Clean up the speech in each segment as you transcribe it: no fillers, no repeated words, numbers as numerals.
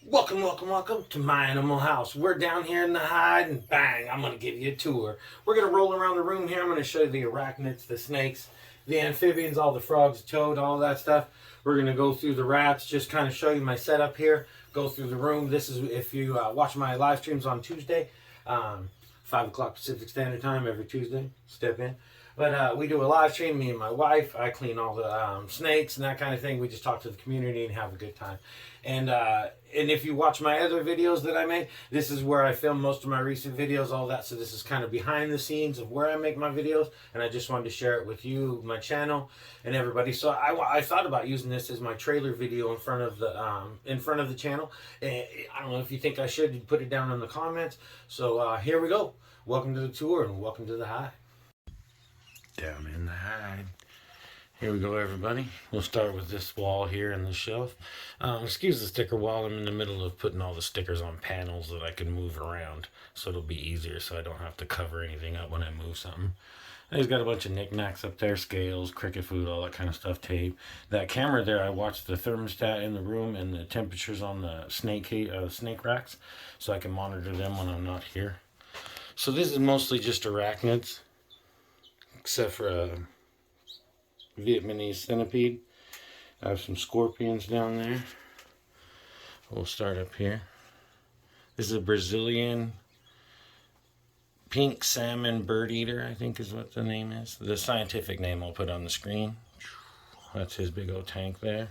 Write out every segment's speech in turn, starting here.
Welcome to my animal house. We're down here in the hide and bang, I'm going to give you a tour. We're going to roll around the room here. I'm going to show you the arachnids, the snakes, the amphibians, all the frogs, the toad, all that stuff. We're going to go through the rats, just kind of show you my setup here, go through the room. This is if you watch my live streams on Tuesday, 5 o'clock Pacific Standard Time every Tuesday, step in. But we do a live stream, me and my wife. I clean all the snakes and that kind of thing. We just talk to the community and have a good time. And if you watch my other videos that I make, this is where I film most of my recent videos, all that. So this is kind of behind the scenes of where I make my videos. And I just wanted to share it with you, my channel, and everybody. So I thought about using this as my trailer video in front of the channel. And I don't know if you think I should, put it down in the comments. So here we go. Welcome to the tour and welcome to the hide. Down in the hide. Here we go, everybody. We'll start with this wall here and the shelf. Excuse the sticker wall. I'm in the middle of putting all the stickers on panels that I can move around, so it'll be easier, so I don't have to cover anything up when I move something. And he's got a bunch of knickknacks up there, scales, cricket food, all that kind of stuff, tape. That camera there, I watched the thermostat in the room and the temperatures on the snake racks, so I can monitor them when I'm not here. So this is mostly just arachnids, except for a Vietnamese centipede. I have some scorpions down there. We'll start up here. This is a Brazilian pink salmon bird eater, I think is what the name is. The scientific name I'll put on the screen. That's his big old tank there.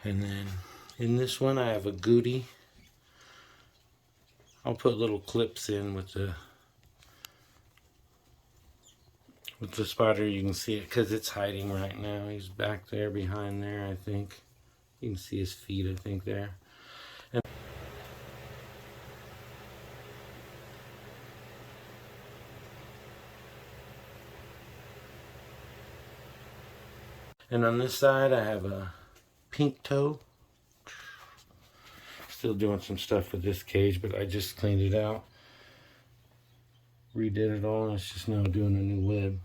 And then in this one I have a goody. I'll put little clips in with the spider. You can see it because it's hiding right now. He's back there behind there, I think. You can see his feet, I think, there. And on this side I have a pink toe. Still doing some stuff with this cage, but I just cleaned it out, redid it all, and it's just now doing a new web.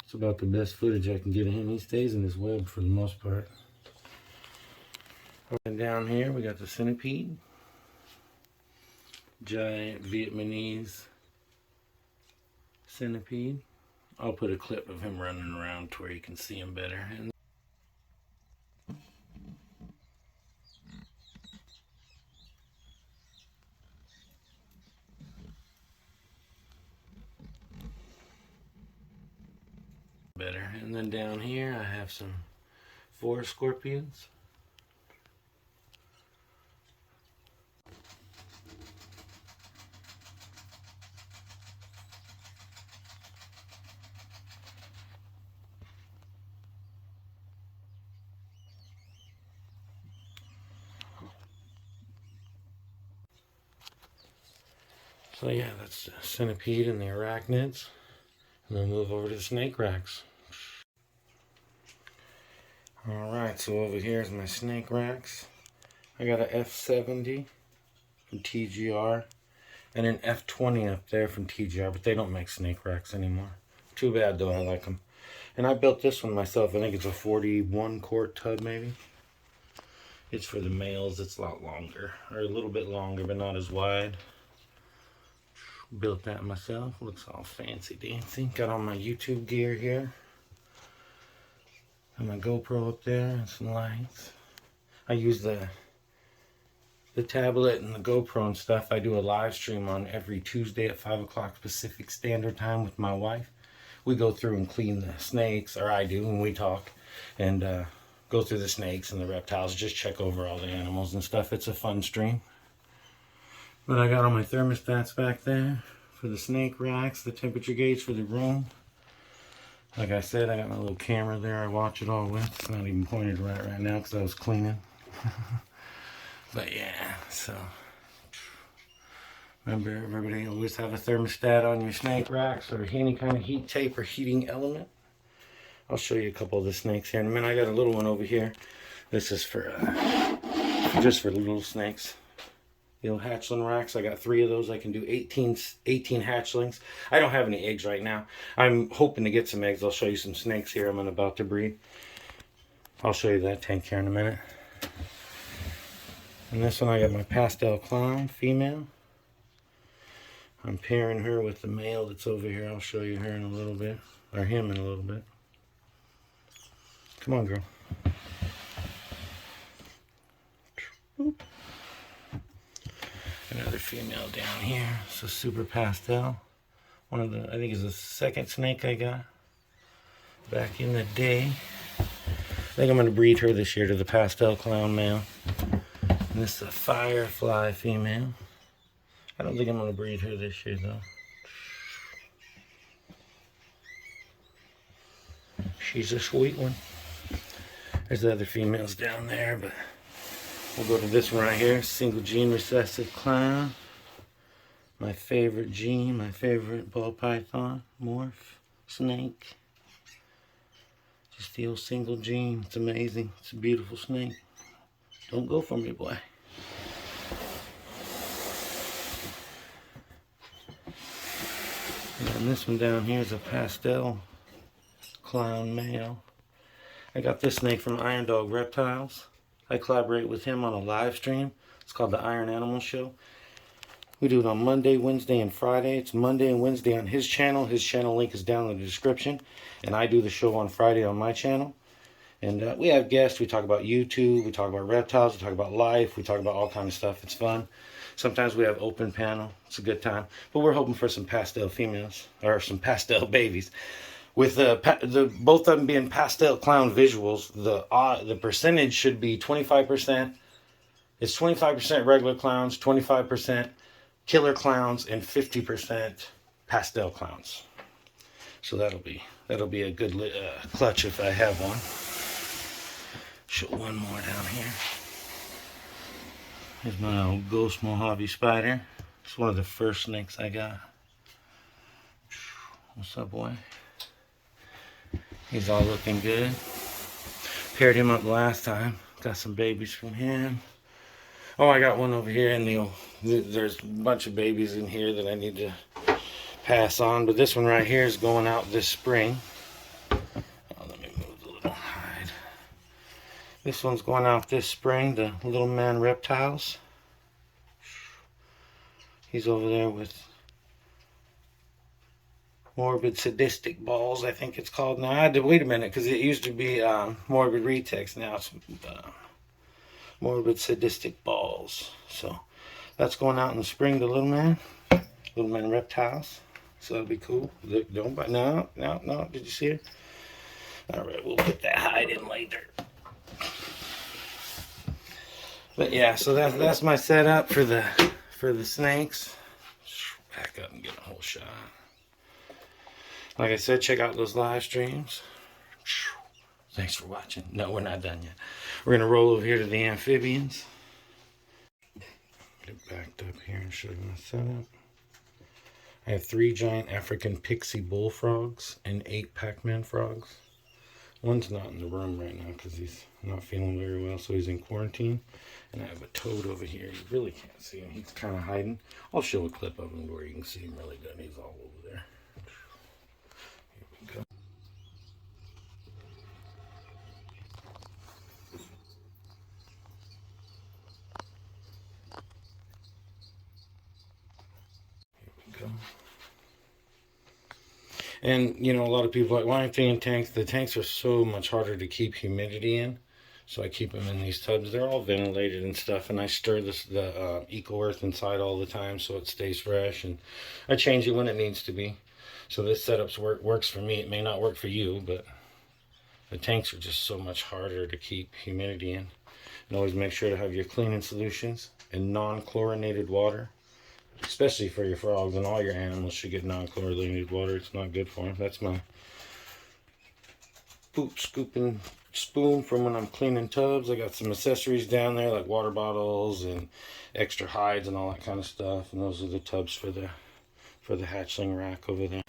It's about the best footage I can get of him. He stays in his web for the most part. And down here we got the centipede, giant Vietnamese centipede. I'll put a clip of him running around to where you can see him better. And then down here I have some forest scorpions. So yeah, that's the centipede and the arachnids. And then move over to the snake racks. Alright, so over here is my snake racks. I got a F70 from TGR and an F20 up there from TGR, but they don't make snake racks anymore. Too bad though, I like them. And I built this one myself. I think it's a 41 quart tub maybe. It's for the males. It's a lot longer, or a little bit longer, but not as wide. Built that myself. Looks all fancy dancy. Got all my YouTube gear here. Got my GoPro up there and some lights. I use the tablet and the GoPro and stuff. I do a live stream on every Tuesday at 5 o'clock Pacific Standard Time with my wife. We go through and clean the snakes, or I do, and we talk and go through the snakes and the reptiles. Just check over all the animals and stuff. It's a fun stream. But I got all my thermostats back there for the snake racks, the temperature gauge for the room. Like I said, I got my little camera there I watch it all with. It's not even pointed right now because I was cleaning. But yeah, so remember, everybody always have a thermostat on your snake racks or any kind of heat tape or heating element. I'll show you a couple of the snakes here in a minute. I got a little one over here. This is for just for little snakes. The old hatchling racks. I got 3 of those. I can do 18 hatchlings. I don't have any eggs right now. I'm hoping to get some eggs. I'll show you some snakes here I'm about to breed. I'll show you that tank here in a minute. And this one I got my pastel clown female. I'm pairing her with the male that's over here. I'll show you her in a little bit. Or him in a little bit. Come on, girl. Boop. Another female down here. It's a super pastel. One of the, I think it's the second snake I got back in the day. I think I'm going to breed her this year to the pastel clown male. And this is a firefly female. I don't think I'm going to breed her this year though. She's a sweet one. There's the other females down there, but we'll go to this one right here. Single gene recessive clown. My favorite gene, my favorite ball python, morph, snake. Just the old single gene. It's amazing. It's a beautiful snake. Don't go for me, boy. And this one down here is a pastel clown male. I got this snake from Iron Dog Reptiles. I collaborate with him on a live stream. It's called the Iron Animal Show. We do it on Monday, Wednesday, and Friday. It's Monday and Wednesday on his channel. His channel link is down in the description. And I do the show on Friday on my channel. And we have guests. We talk about YouTube. We talk about reptiles. We talk about life. We talk about all kinds of stuff. It's fun. Sometimes we have open panel. It's a good time. But we're hoping for some pastel females. Or some pastel babies. With both of them being pastel clown visuals, the percentage should be 25%. It's 25% regular clowns, 25% killer clowns, and 50% pastel clowns. So that'll be a good clutch if I have one. Show one more down here. Here's my old ghost Mojave spider. It's one of the first snakes I got. What's up, boy? He's all looking good. Paired him up last time. Got some babies from him. Oh, I got one over here, and there's a bunch of babies in here that I need to pass on. But this one right here is going out this spring. Oh, let me move the little hide. This one's going out this spring, the little man reptiles. He's over there with morbid sadistic balls, I think it's called now. I had to wait a minute because it used to be morbid retex. Now it's morbid sadistic balls. So that's going out in the spring to little man reptiles. So that'll be cool. Don't bite. No. Did you see it? All right, we'll put that hide in later. But yeah, so that's my setup for the snakes. Back up and get a whole shot. Like I said, check out those live streams. Thanks for watching. No, we're not done yet. We're going to roll over here to the amphibians. Get backed up here and show you my setup. I have 3 giant African pixie bullfrogs and 8 Pac-Man frogs. One's not in the room right now because he's not feeling very well, so he's in quarantine. And I have a toad over here. You really can't see him. He's kind of hiding. I'll show a clip of him where you can see him really good. He's all over there. Go. Here we go. And you know, a lot of people are like, why aren't they in tanks? The tanks are so much harder to keep humidity in, so I keep them in these tubs. They're all ventilated and stuff, and I stir the eco earth inside all the time so it stays fresh, and I change it when it needs to be. So this setup works for me. It may not work for you, but the tanks are just so much harder to keep humidity in. And always make sure to have your cleaning solutions and non-chlorinated water, especially for your frogs, and all your animals should get non-chlorinated water. It's not good for them. That's my poop scooping spoon from when I'm cleaning tubs. I got some accessories down there like water bottles and extra hides and all that kind of stuff. And those are the tubs for the hatchling rack over there.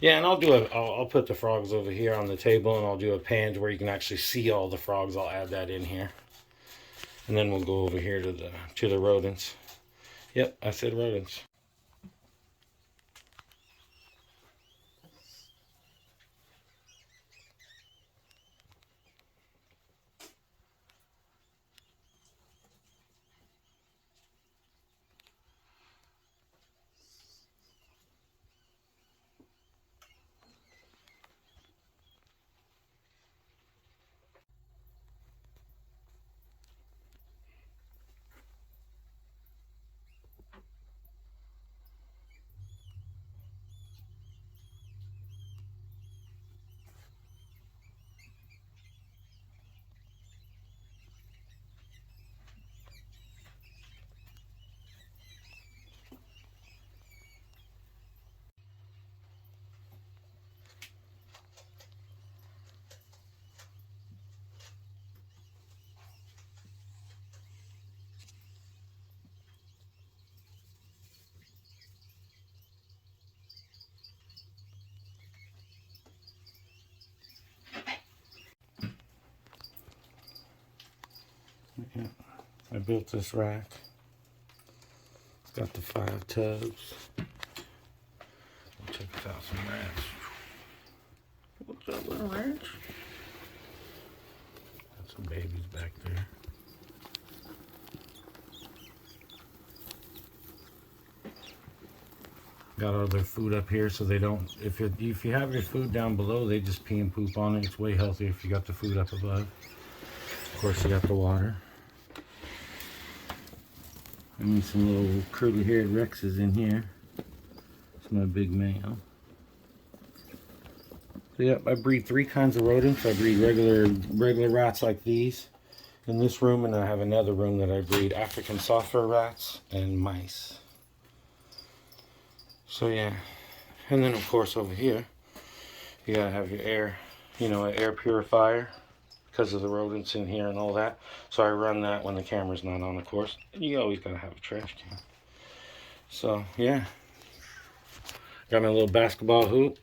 Yeah, and I'll put the frogs over here on the table, and I'll do a pan to where you can actually see all the frogs. I'll add that in here. And then we'll go over here to the rodents. Yep, I said rodents. Yeah, I built this rack. It's got the 5 tubs. We'll check out some rats. What's up, little rats? Got some babies back there. Got all their food up here so they don't, if you have your food down below, they just pee and poop on it. It's way healthier if you got the food up above. Of course, you got the water. I need some little curly-haired Rexes in here. It's my big male. So yep, I breed 3 kinds of rodents. I breed regular rats like these in this room, and I have another room that I breed African soft fur rats and mice. So yeah, and then of course over here, you gotta have your air, an air purifier because of the rodents in here and all that. So I run that when the camera's not on, of course. And you always gotta have a trash can. So yeah, got my little basketball hoop.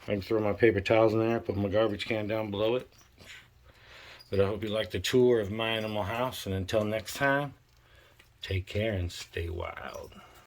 I can throw my paper towels in there, put my garbage can down below it. But I hope you liked the tour of my animal house, and until next time, take care and stay wild.